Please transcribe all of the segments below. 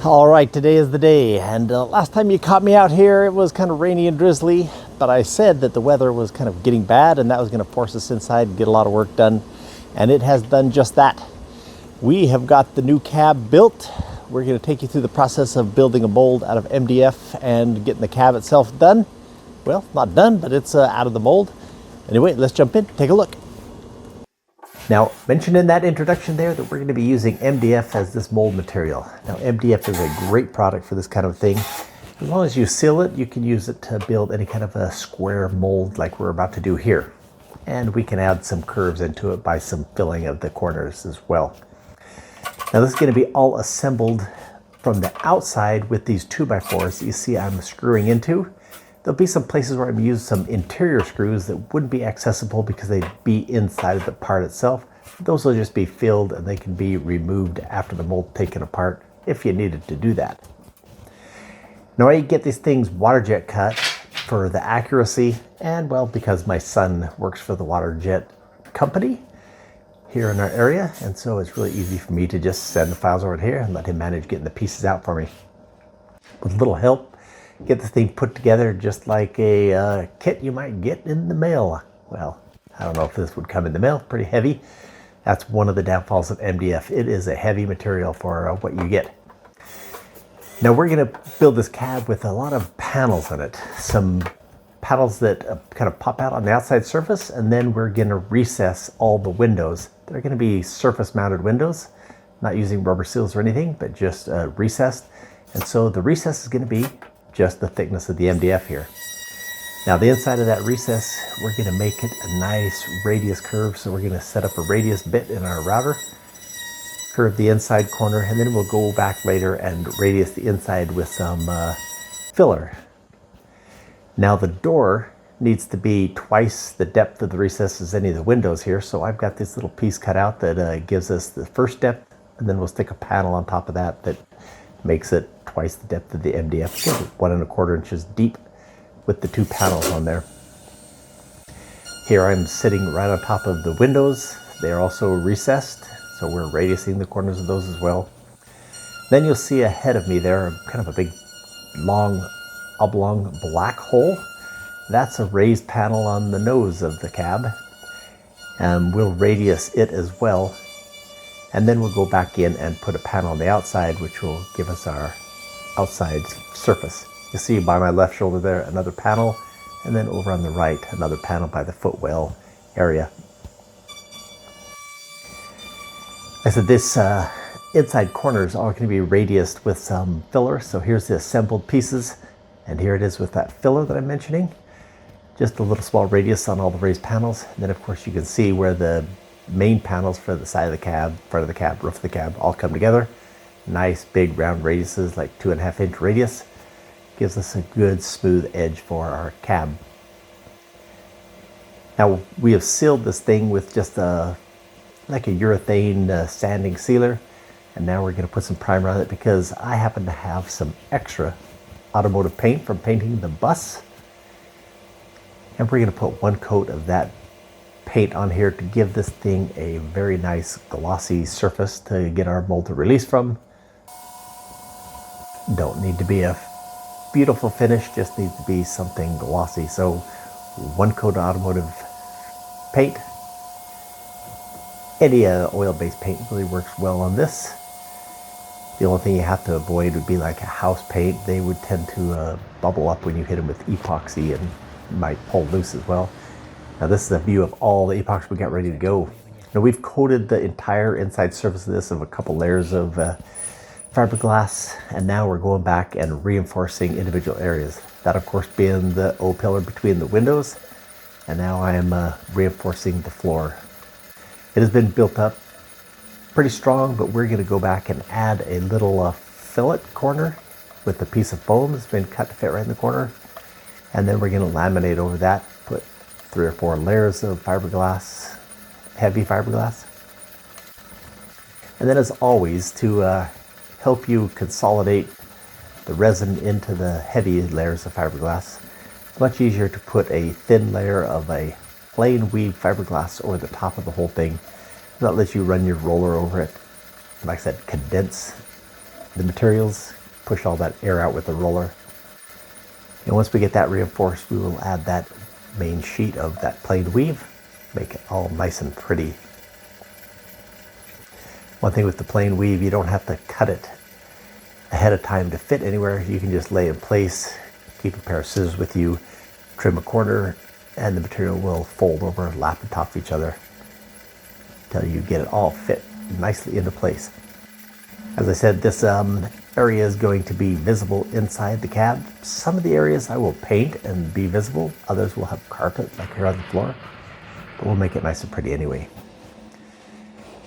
All right, today is the day, and last time you caught me out here, it was kind of rainy and drizzly, but I said that the weather was kind of getting bad and that was going to force us inside and get a lot of work done, and it has done just that. We have got the new cab built. We're going to take you through the process of building a mold out of MDF and getting the cab itself done. Well, not done, but it's out of the mold. Anyway, let's jump in, take a look. Now, mentioned in that introduction there that we're going to be using MDF as this mold material. Now, MDF is a great product for this kind of thing. As long as you seal it, you can use it to build any kind of a square mold like we're about to do here. And we can add some curves into it by some filling of the corners as well. Now, this is going to be all assembled from the outside with these 2x4s that you see I'm screwing into. There'll be some places where I'm using some interior screws that wouldn't be accessible because they'd be inside of the part itself. Those will just be filled and they can be removed after the mold taken apart if you needed to do that. Now I get these things water jet cut for the accuracy and, well, because my son works for the water jet company here in our area, and so it's really easy for me to just send the files over here and let him manage getting the pieces out for me. With a little help, get this thing put together just like a kit you might get in the mail. Well, I don't know if this would come in the mail, pretty heavy. That's one of the downfalls of MDF. It is a heavy material for what you get. Now we're going to build this cab with a lot of panels in it. Some panels that kind of pop out on the outside surface, and then we're going to recess all the windows. They're going to be surface mounted windows, not using rubber seals or anything, but just recessed. And so the recess is going to be just the thickness of the MDF here. Now the inside of that recess, we're going to make it a nice radius curve. So we're going to set up a radius bit in our router, curve the inside corner, and then we'll go back later and radius the inside with some filler. Now the door needs to be twice the depth of the recess as any of the windows here. So I've got this little piece cut out that gives us the first depth, and then we'll stick a panel on top of that that makes it twice the depth of the MDF, 1¼ inches deep with the 2 panels on there. Here I'm sitting right on top of the windows. They're also recessed, so we're radiusing the corners of those as well. Then you'll see ahead of me there kind of a big long oblong black hole. That's a raised panel on the nose of the cab, and we'll radius it as well. And then we'll go back in and put a panel on the outside, which will give us our outside surface. You see by my left shoulder there, another panel, and then over on the right, another panel by the footwell area. I said this inside corner is all going to be radiused with some filler. So here's the assembled pieces, and here it is with that filler that I'm mentioning. Just a little small radius on all the raised panels. And then of course you can see where the main panels for the side of the cab, front of the cab, roof of the cab all come together. Nice big round radiuses, like 2.5-inch radius. Gives us a good smooth edge for our cab. Now we have sealed this thing with just like a urethane sanding sealer, and now we're going to put some primer on it because I happen to have some extra automotive paint from painting the bus, and we're going to put 1 coat of that paint on here to give this thing a very nice glossy surface to get our mold to release from. Don't need to be a beautiful finish, just needs to be something glossy. So 1 coat of automotive paint. Any oil-based paint really works well on this. The only thing you have to avoid would be like a house paint. They would tend to bubble up when you hit them with epoxy and might pull loose as well. Now this is a view of all the epoxy we got ready to go. Now we've coated the entire inside surface of this of a couple layers of fiberglass, and now we're going back and reinforcing individual areas. That of course being the O-pillar between the windows, and now I am reinforcing the floor. It has been built up pretty strong, but we're going to go back and add a little fillet corner with a piece of foam that's been cut to fit right in the corner, and then we're going to laminate over that, put 3 or 4 layers of fiberglass, heavy fiberglass. And then as always, to help you consolidate the resin into the heavy layers of fiberglass, it's much easier to put a thin layer of a plain weave fiberglass over the top of the whole thing. That lets you run your roller over it. Like I said, condense the materials, push all that air out with the roller. And once we get that reinforced, we will add that main sheet of that plain weave, make it all nice and pretty. One thing with the plain weave, you don't have to cut it ahead of time to fit anywhere. You can just lay in place, keep a pair of scissors with you, trim a corner, and the material will fold over, lap on top of each other until you get it all fit nicely into place. As I said, this area is going to be visible inside the cab. Some of the areas I will paint and be visible. Others will have carpet like here on the floor, but we'll make it nice and pretty anyway.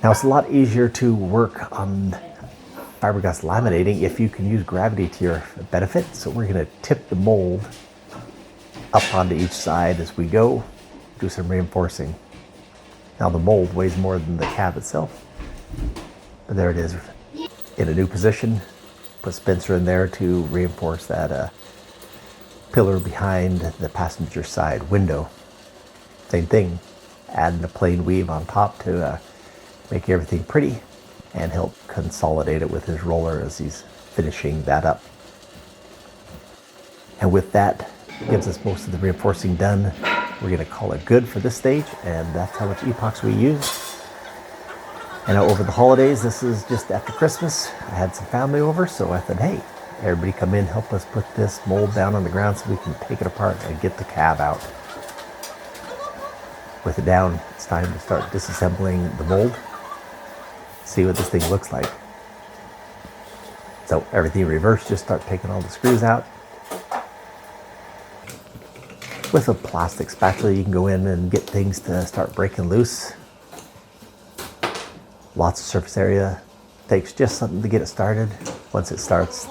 Now it's a lot easier to work on fiberglass laminating if you can use gravity to your benefit. So we're going to tip the mold up onto each side as we go, do some reinforcing. Now the mold weighs more than the cab itself, but there it is in a new position. Put Spencer in there to reinforce that pillar behind the passenger side window. Same thing, adding a plain weave on top to make everything pretty, and he'll consolidate it with his roller as he's finishing that up. And with that, gives us most of the reinforcing done. We're going to call it good for this stage, and that's how much epoxy we use. And over the holidays, this is just after Christmas, I had some family over, so I thought, hey, everybody come in, help us put this mold down on the ground so we can take it apart and get the cab out. With it down, it's time to start disassembling the mold. See what this thing looks like. So everything reversed, just start taking all the screws out. With a plastic spatula, you can go in and get things to start breaking loose. Lots of surface area. Takes just something to get it started. Once it starts,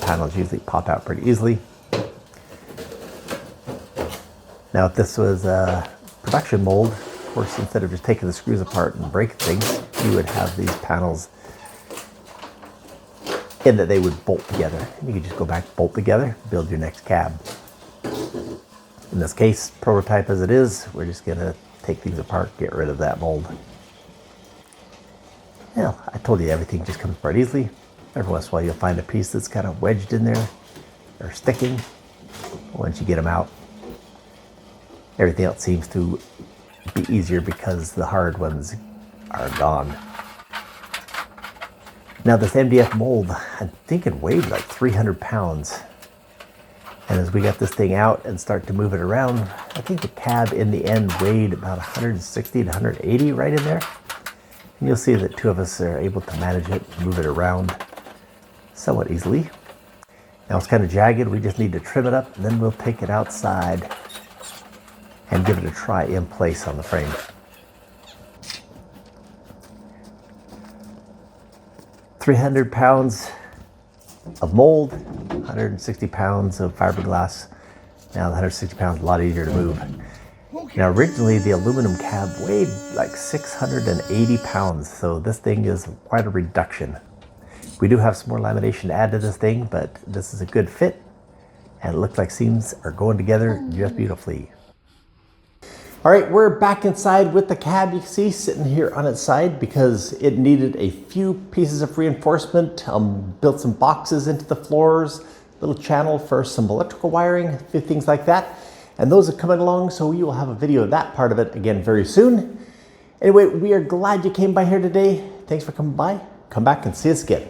panels usually pop out pretty easily. Now if this was a production mold, of course, instead of just taking the screws apart and breaking things, you would have these panels in that they would bolt together. You could just go back, bolt together, build your next cab. In this case, prototype as it is, we're just gonna take things apart, get rid of that mold. Yeah, I told you everything just comes apart easily. Every once in a while you'll find a piece that's kind of wedged in there or sticking. Once you get them out, everything else seems to be easier because the hard ones are gone. Now this MDF mold, I think it weighed like 300 pounds. And as we got this thing out and start to move it around, I think the cab in the end weighed about 160 to 180 right in there. And you'll see that two of us are able to manage it, move it around somewhat easily. Now it's kind of jagged, we just need to trim it up, and then we'll take it outside and give it a try in place on the frame. "300 pounds of mold, 160 pounds of fiberglass." Now the 160 pounds is a lot easier to move. Now originally the aluminum cab weighed like 680 pounds, so this thing is quite a reduction. We do have some more lamination to add to this thing, but this is a good fit, and it looks like seams are going together just beautifully. All right, we're back inside with the cab. You can see sitting here on its side because it needed a few pieces of reinforcement. Built some boxes into the floors, little channel for some electrical wiring, a few things like that. And those are coming along, so we will have a video of that part of it again very soon. Anyway, we are glad you came by here today. Thanks for coming by. Come back and see us again.